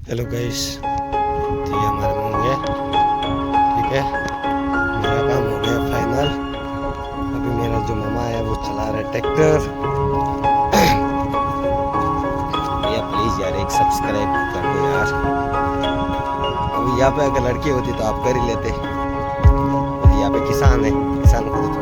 Hello guys, तो ये हमारे में हो गया। ठीक है, मेरा काम हो गया फाइनल। अभी मेरा जो मामा है वो चला रहा है ट्रैक्टर। भैया प्लीज यार एक सब्सक्राइब कर दो यार। अभी यहाँ पे अगर लड़की होती तो आप कर ही लेते। यहाँ पे किसान है, किसान को तो